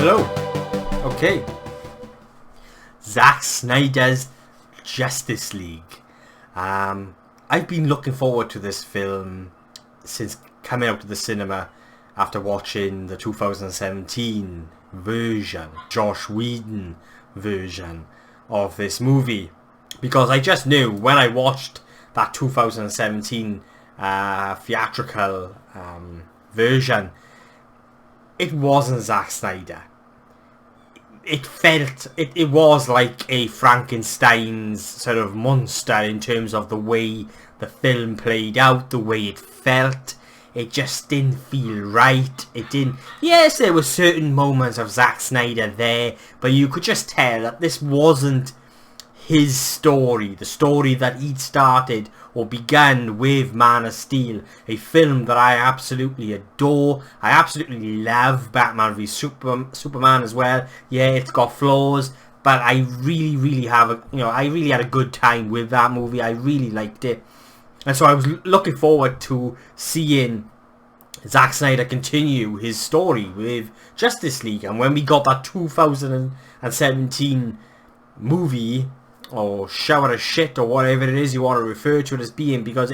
Hello. Okay. Zack Snyder's Justice League. I've been looking forward to this film since coming out of the cinema after watching the 2017 version, Joss Whedon version of this movie, because I just knew when I watched that 2017 theatrical version, it wasn't Zack Snyder. It was like a Frankenstein's sort of monster in terms of the way the film played out, the way it felt. It just didn't feel right. It didn't. Yes, there were certain moments of Zack Snyder there, but you could just tell that this wasn't his story, the story that he'd started or began with Man of Steel, a film that I absolutely adore. I absolutely love Batman v Superman as well. Yeah, it's got flaws, but I really had a good time with that movie. I really liked it, and so I was looking forward to seeing Zack Snyder continue his story with Justice League. And when we got that 2017 movie, or shower of shit, or whatever it is you want to refer to it as being, because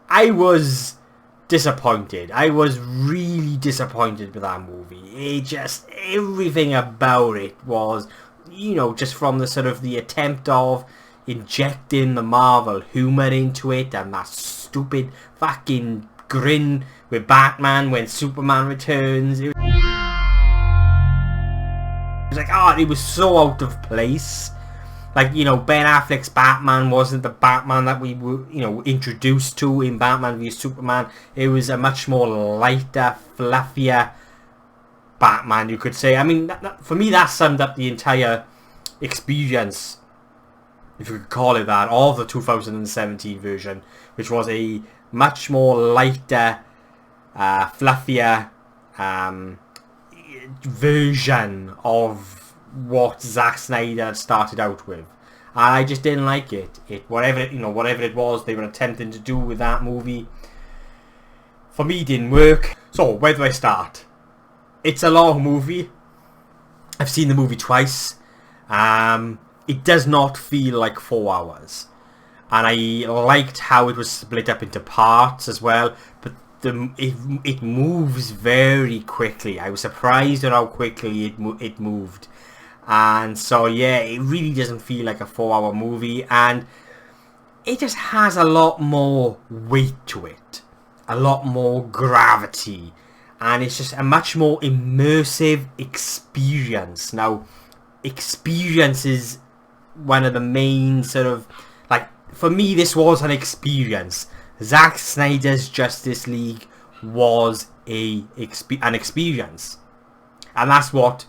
I was disappointed. I was really disappointed with that movie. Everything about it was, just from the sort of the attempt of injecting the Marvel humour into it, and that stupid fucking grin with Batman when Superman returns. It was like, it was so out of place. Like, Ben Affleck's Batman wasn't the Batman that we were, introduced to in Batman v Superman. It was a much more lighter, fluffier Batman, you could say. I mean, for me, that summed up the entire experience, if you could call it that, of the 2017 version, which was a much more lighter, fluffier version of what Zack Snyder started out with. I just didn't like it. Whatever it was they were attempting to do with that movie, for me, didn't work. So where do I start? It's a long movie. I've seen the movie twice. It does not feel like 4 hours, and I liked how it was split up into parts as well. But it moves very quickly. I was surprised at how quickly it moved. And so, yeah, it really doesn't feel like a 4-hour movie, and it just has a lot more weight to it, a lot more gravity, and it's just a much more immersive experience. Now, experience is one of the main sort of, like, for me, this was an experience. Zack Snyder's Justice League was an experience, and that's what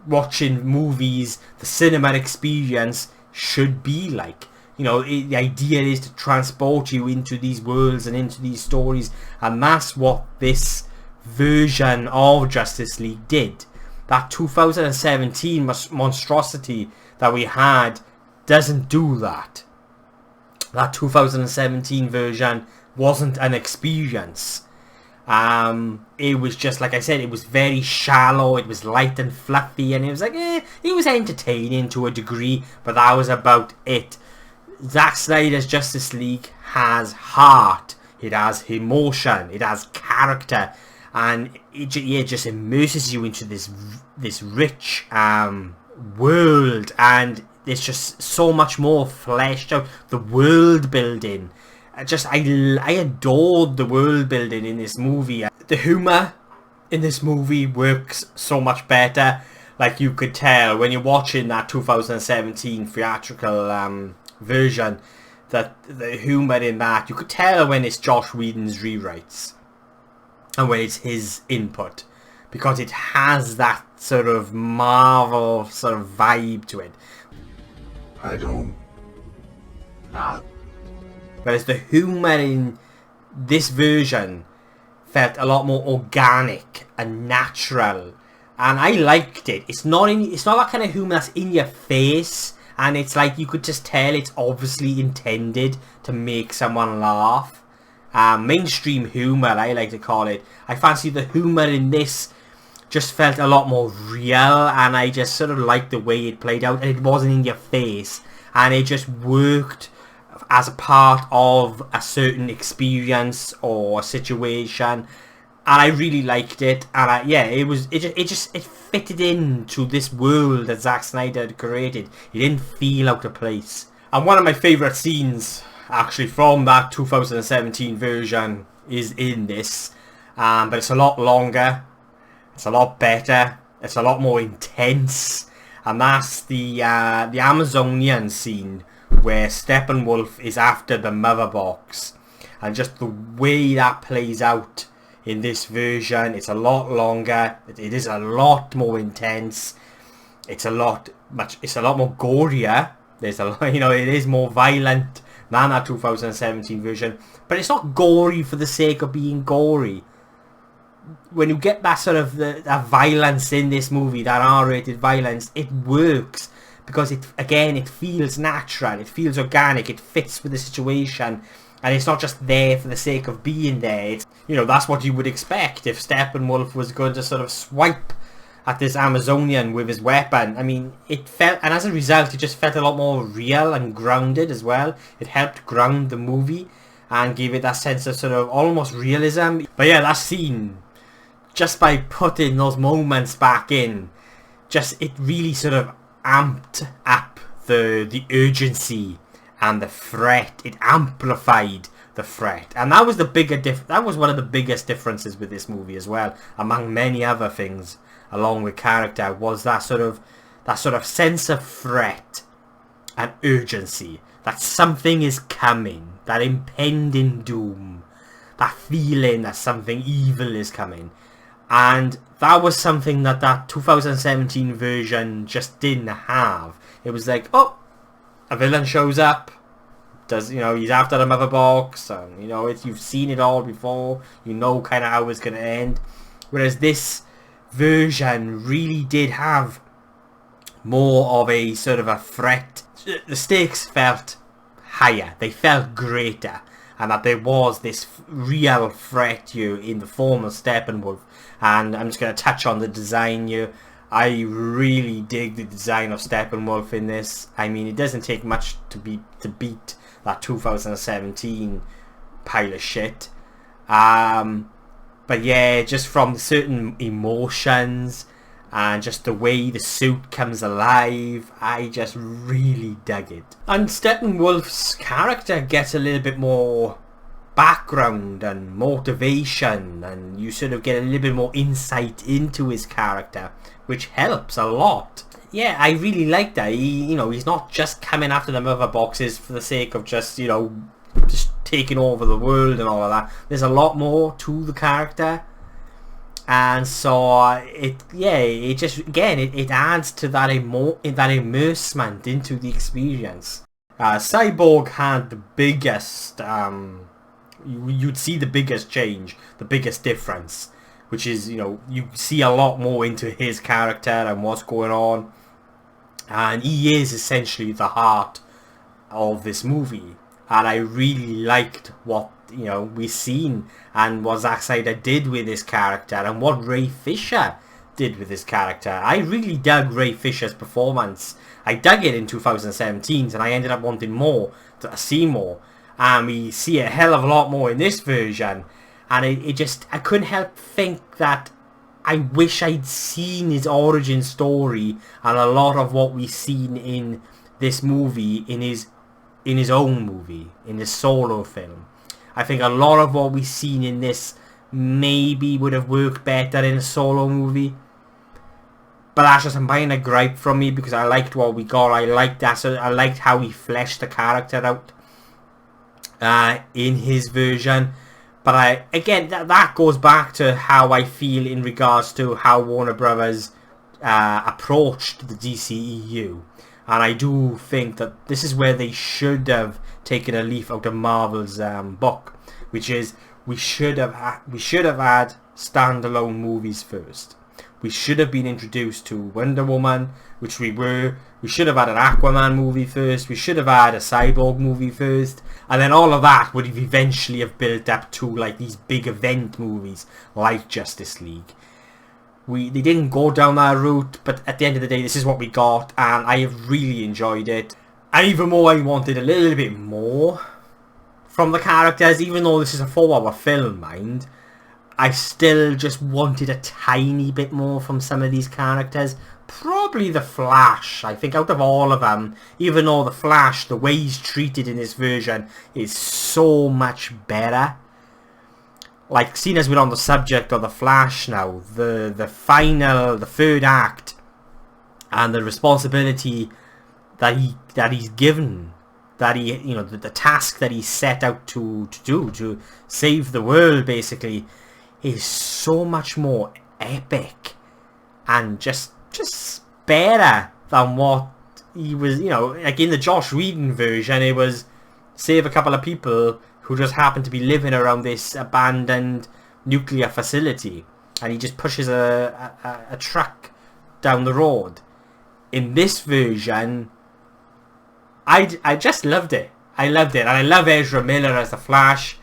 watching movies, the cinema experience, should be like. The idea is to transport you into these worlds and into these stories, and that's what this version of Justice League did. That 2017 monstrosity that we had doesn't do that. That 2017 version wasn't an experience. It was just, like I said, it was very shallow, it was light and fluffy, and it was like, it was entertaining to a degree, but that was about it. Zack Snyder's Justice League has heart, it has emotion, it has character, and it just immerses you into this rich world, and there's just so much more fleshed out. The world building, I adored the world building in this movie. The humour in this movie works so much better. Like, you could tell when you're watching that 2017 theatrical version, that the humour in that, you could tell when it's Joss Whedon's rewrites and when it's his input, because it has that sort of Marvel sort of vibe to it. Whereas the humour in this version felt a lot more organic and natural, and I liked it. It's not that kind of humour that's in your face, and it's like you could just tell it's obviously intended to make someone laugh. Mainstream humour, I like to call it. I fancy the humour in this just felt a lot more real, and I just sort of liked the way it played out, and it wasn't in your face, and it just worked as a part of a certain experience or situation, and I really liked it. And it fitted into this world that Zack Snyder had created. It didn't feel out of place. And one of my favourite scenes, actually, from that 2017 version is in this, but it's a lot longer, it's a lot better, it's a lot more intense, and that's the Amazonian scene where Steppenwolf is after the mother box, and just the way that plays out in this version. It's a lot longer, it is a lot more intense, it's a lot more gorier. There's a lot, it is more violent than that 2017 version, but it's not gory for the sake of being gory. When you get that sort of that violence in this movie, that R-rated violence, it works because it feels natural, it feels organic, it fits with the situation, and it's not just there for the sake of being there. It's, that's what you would expect if Steppenwolf was going to sort of swipe at this Amazonian with his weapon. I mean, it felt, and as a result, it just felt a lot more real and grounded as well. It helped ground the movie and give it that sense of sort of almost realism. But yeah, that scene, just by putting those moments back in, it really sort of amped up the urgency and the threat. It amplified the threat, and that was one of the biggest differences with this movie as well, among many other things. Along with character, was that sort of sense of threat and urgency, that something is coming, that impending doom, that feeling that something evil is coming. And that was something that 2017 version just didn't have. It was like, oh, a villain shows up, he's after the mother box, and you've seen it all before, kind of how it's going to end. Whereas this version really did have more of a sort of a threat. The stakes felt higher, they felt greater, and that there was this real threat here in the form of Steppenwolf. And I'm just going to touch on the design here. I really dig the design of Steppenwolf in this. I mean, it doesn't take much to beat that 2017 pile of shit. But yeah, just from certain emotions and just the way the suit comes alive, I just really dug it. And Steppenwolf's character gets a little bit more background and motivation, and you sort of get a little bit more insight into his character, which helps a lot. Yeah, I really like that. He's not just coming after the mother boxes for the sake of just taking over the world and all of that. There's a lot more to the character, and so it adds to that immersement into the experience. Cyborg had the biggest you'd see the biggest change, the biggest difference, which is, you see a lot more into his character and what's going on, and he is essentially the heart of this movie. And I really liked what we've seen and what Zack Snyder did with his character, and what Ray Fisher did with his character. I really dug Ray Fisher's performance. I dug it in 2017, and I ended up wanting to see more. And we see a hell of a lot more in this version, and I couldn't help think that I wish I'd seen his origin story and a lot of what we've seen in this movie in his own movie, in his solo film. I think a lot of what we've seen in this maybe would have worked better in a solo movie. But that's just a minor gripe from me, because I liked what we got. I liked that. So I liked how he fleshed the character out in his version. But again, that goes back to how I feel in regards to how Warner Brothers approached the DCEU. And I do think that this is where they should have taken a leaf out of Marvel's book, which is we should have had standalone movies first. We should have been introduced to Wonder Woman, which we were. We should have had an Aquaman movie first. We should have had a Cyborg movie first, and then all of that would have eventually have built up to like these big event movies like Justice League. They didn't go down that route, but at the end of the day, this is what we got, and I have really enjoyed it. And even more, I wanted a little bit more from the characters, even though this is a 4-hour film, mind. I still just wanted a tiny bit more from some of these characters. Probably the Flash. I think out of all of them, even though the Flash, the way he's treated in this version is so much better. Like, seeing as we're on the subject of the Flash now, the third act, and the responsibility that he's given, the task that he's set out to do, to save the world, basically, is so much more epic and just better than what he was. Like in the Joss Whedon version, it was save a couple of people who just happen to be living around this abandoned nuclear facility, and he just pushes a truck down the road. In this version, I just loved it. I loved it, and I love Ezra Miller as the Flash,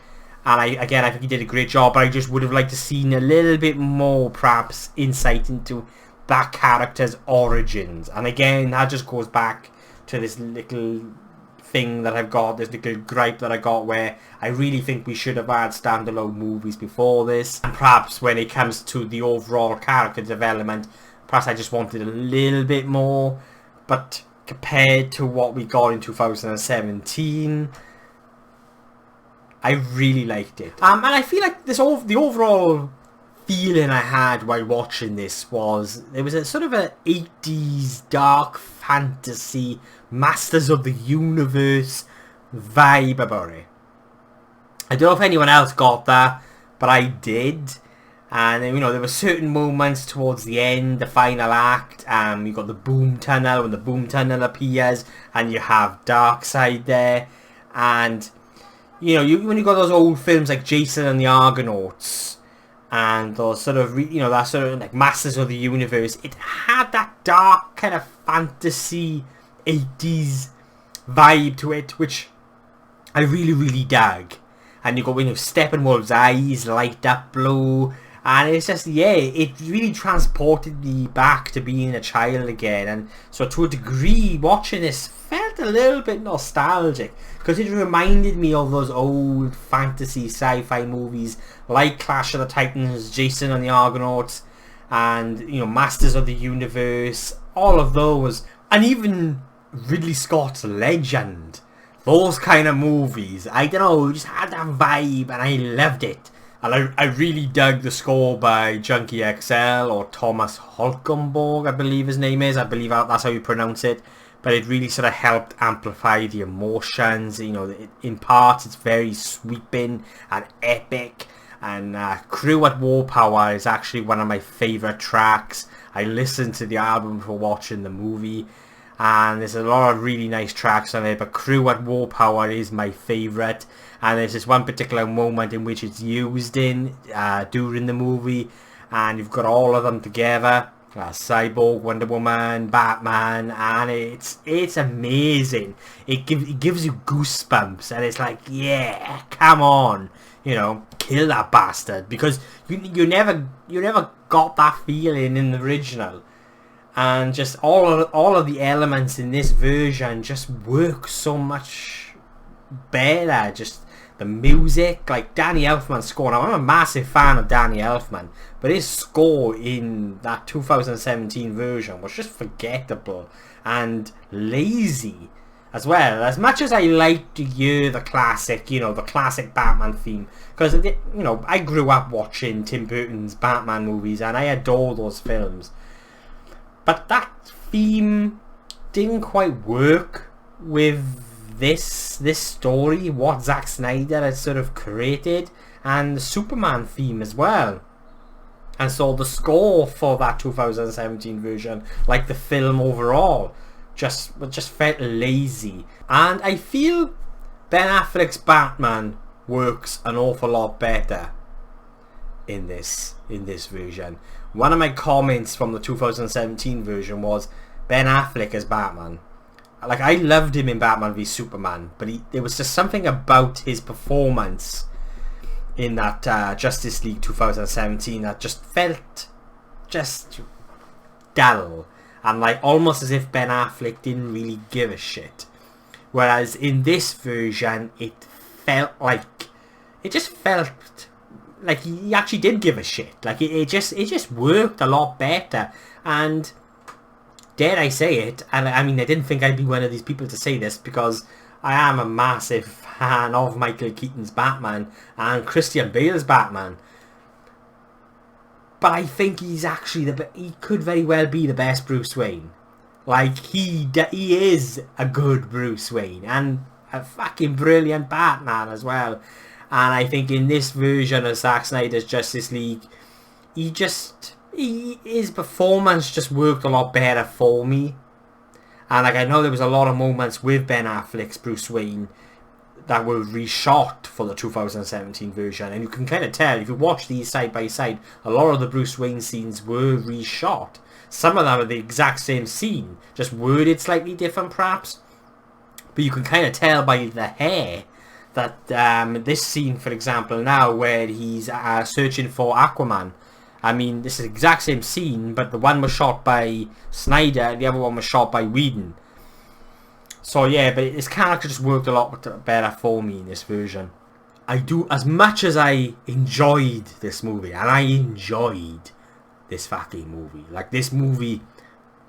and I think he did a great job, but I just would have liked to seen a little bit more, perhaps, insight into that character's origins. And again, that just goes back to this little thing that I've got, this little gripe that I got, where I really think we should have had standalone movies before this. And perhaps when it comes to the overall character development, perhaps I just wanted a little bit more. But compared to what we got in 2017, I really liked it. And I feel like the overall feeling I had while watching this was, there was a sort of a 80s dark fantasy, Masters of the Universe vibe about it. I don't know if anyone else got that, but I did. And there were certain moments towards the end, the final act, you got the boom tunnel, when the boom tunnel appears, and you have Darkseid there, and when you got those old films like Jason and the Argonauts, and those sort of, that sort of like Masters of the Universe, it had that dark kind of fantasy 80s vibe to it, which I really, really dug. And you got, Steppenwolf's eyes light up blue, and it's just, it really transported me back to being a child again. And so to a degree, watching this felt a little bit nostalgic, because it reminded me of those old fantasy sci-fi movies like Clash of the Titans, Jason and the Argonauts, and Masters of the Universe, all of those, and even Ridley Scott's Legend. Those kind of movies, I don't know, just had that vibe, and I loved it. And I really dug the score by Junkie XL, or Thomas Holkenborg, I believe his name is. I believe that's how you pronounce it. But it really sort of helped amplify the emotions. In parts it's very sweeping and epic. And Crew at War Power is actually one of my favourite tracks. I listened to the album before watching the movie, and there's a lot of really nice tracks on it, but Crew at War Power is my favourite. And there's this one particular moment in which it's used in during the movie, and you've got all of them together, Cyborg, Wonder Woman, Batman, and it's amazing. It gives you goosebumps, and it's like, yeah, come on, kill that bastard, because you never got that feeling in the original. And just all of the elements in this version just work so much better. Just the music, like Danny Elfman's score. Now, I'm a massive fan of Danny Elfman, but his score in that 2017 version was just forgettable and lazy as well. As much as I like to hear the classic, the classic Batman theme, because I grew up watching Tim Burton's Batman movies and I adore those films. But that theme didn't quite work with this story, what Zack Snyder had sort of created, and the Superman theme as well. And so the score for that 2017 version, like the film overall, just felt lazy. And I feel Ben Affleck's Batman works an awful lot better in this version. One of my comments from the 2017 version was Ben Affleck as Batman. Like, I loved him in Batman v Superman, but there was just something about his performance in that Justice League 2017 that just felt just dull. And like almost as if Ben Affleck didn't really give a shit. Whereas in this version, it just felt like he actually did give a shit. Like it just worked a lot better. And dare I say it, and I mean I didn't think I'd be one of these people to say this because I am a massive fan of Michael Keaton's Batman and Christian Bale's Batman. But I think he's actually he could very well be the best Bruce Wayne. Like he is a good Bruce Wayne and a fucking brilliant Batman as well. And I think in this version of Zack Snyder's Justice League, his performance just worked a lot better for me. And like I know there was a lot of moments with Ben Affleck's Bruce Wayne that were reshot for the 2017 version, and you can kind of tell if you watch these side by side, a lot of the Bruce Wayne scenes were reshot. Some of them are the exact same scene, just worded slightly different perhaps, but you can kind of tell by the hair that this scene, for example, now where he's searching for Aquaman, I mean, this is the exact same scene, but the one was shot by Snyder, the other one was shot by Whedon. So yeah, but his character just worked a lot better for me in this version. As much as I enjoyed this movie, and I enjoyed this fucking movie. Like, this movie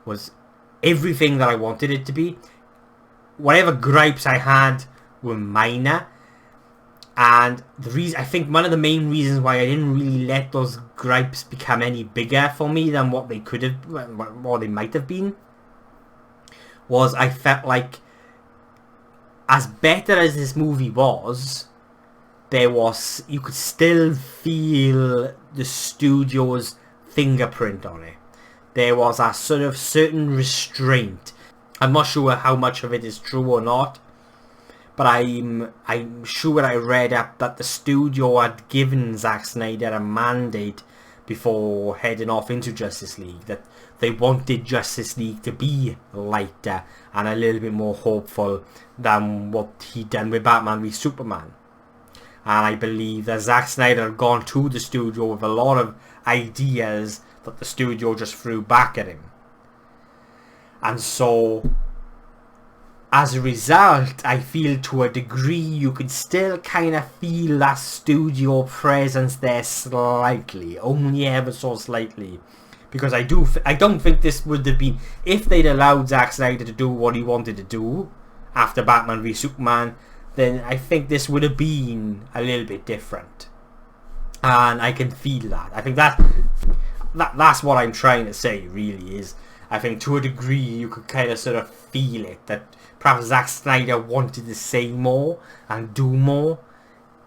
was everything that I wanted it to be. Whatever gripes I had were minor. And I think one of the main reasons why I didn't really let those gripes become any bigger for me than what they could have, what they might have been, was I felt like as better as this movie was, you could still feel the studio's fingerprint on it. There was a sort of certain restraint. I'm not sure how much of it is true or not, but I'm sure I read up that the studio had given Zack Snyder a mandate before heading off into Justice League, that they wanted Justice League to be lighter and a little bit more hopeful than what he'd done with Batman v Superman. And I believe that Zack Snyder had gone to the studio with a lot of ideas that the studio just threw back at him. And so, as a result, I feel to a degree you could still kind of feel that studio presence there slightly, only ever so slightly. Because I don't think this would have been, if they'd allowed Zack Snyder to do what he wanted to do after Batman v Superman, then I think this would have been a little bit different. And I can feel that. I think that's what I'm trying to say, really, is I think to a degree you could kind of sort of feel it, that perhaps Zack Snyder wanted to say more and do more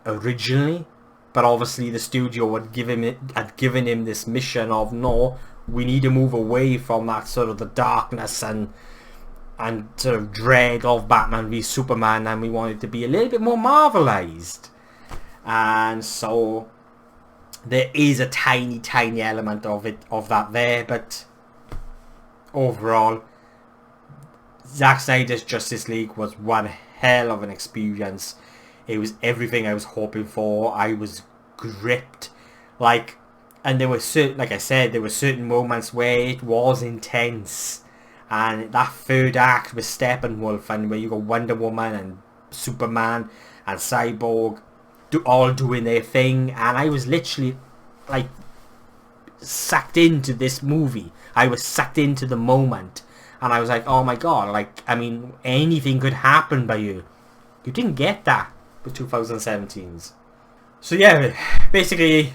originally, but obviously the studio had given him this mission of, no, we need to move away from that sort of the darkness and sort of dread of Batman v Superman, and we want it to be a little bit more Marvelized. And so there is a tiny element of that there, but overall Zack Snyder's Justice League was one hell of an experience. It was everything I was hoping for. I was gripped, and there were certain moments where it was intense, and that third act with Steppenwolf, and where you got Wonder Woman and Superman and Cyborg all doing their thing, and I was literally sucked into this movie. I was sucked into the moment, and I was like, oh my god, I mean, anything could happen by you. You didn't get that with 2017's. So yeah, basically,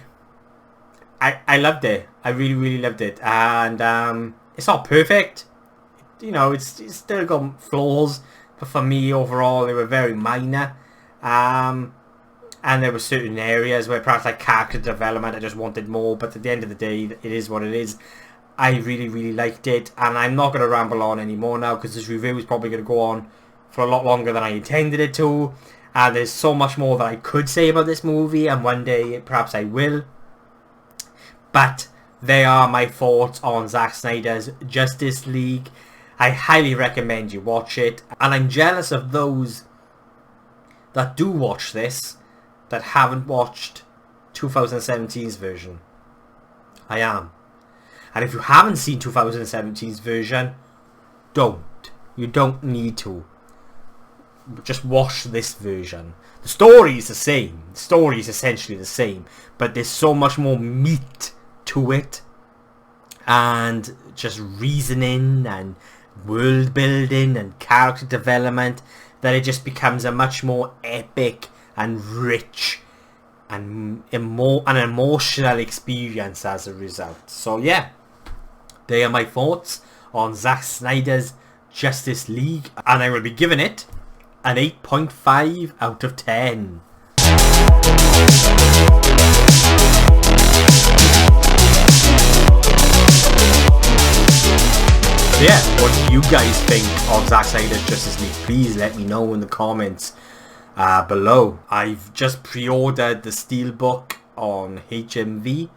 I loved it. I really loved it. And it's not perfect. You know, it's still got flaws. But for me, overall, they were very minor. And there were certain areas where perhaps character development, I just wanted more. But at the end of the day, it is what it is. I really liked it. And I'm not going to ramble on anymore now, because this review is probably going to go on for a lot longer than I intended it to. And there's so much more that I could say about this movie, and one day perhaps I will. But they are my thoughts on Zack Snyder's Justice League. I highly recommend you watch it, and I'm jealous of those that do watch this that haven't watched 2017's version. I am. And if you haven't seen 2017's version, don't. You don't need to. Just watch this version. The story is the same. The story is essentially the same, but there's so much more meat to it, and just reasoning and world building and character development, that it just becomes a much more epic and rich and an emotional experience as a result. So yeah, they are my thoughts on Zack Snyder's Justice League, and I will be giving it an 8.5 out of 10. So yeah, what do you guys think of Zack Snyder's Justice League? Please let me know in the comments below. I've just pre-ordered the Steelbook on HMV.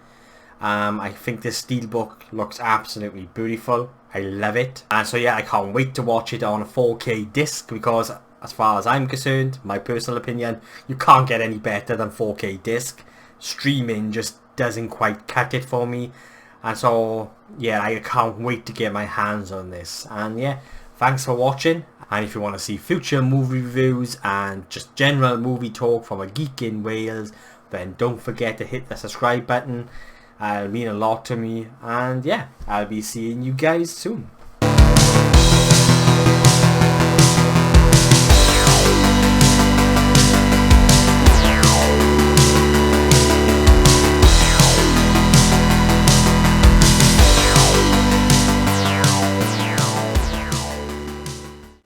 I think this Steelbook looks absolutely beautiful. I love it. And so yeah, I can't wait to watch it on a 4K disc, because as far as I'm concerned, my personal opinion, you can't get any better than 4K disc. Streaming just doesn't quite cut it for me. And so yeah, I can't wait to get my hands on this. And yeah, thanks for watching. And if you want to see future movie reviews and just general movie talk from a geek in Wales, then don't forget to hit the subscribe button. It'll mean a lot to me. And yeah, I'll be seeing you guys soon.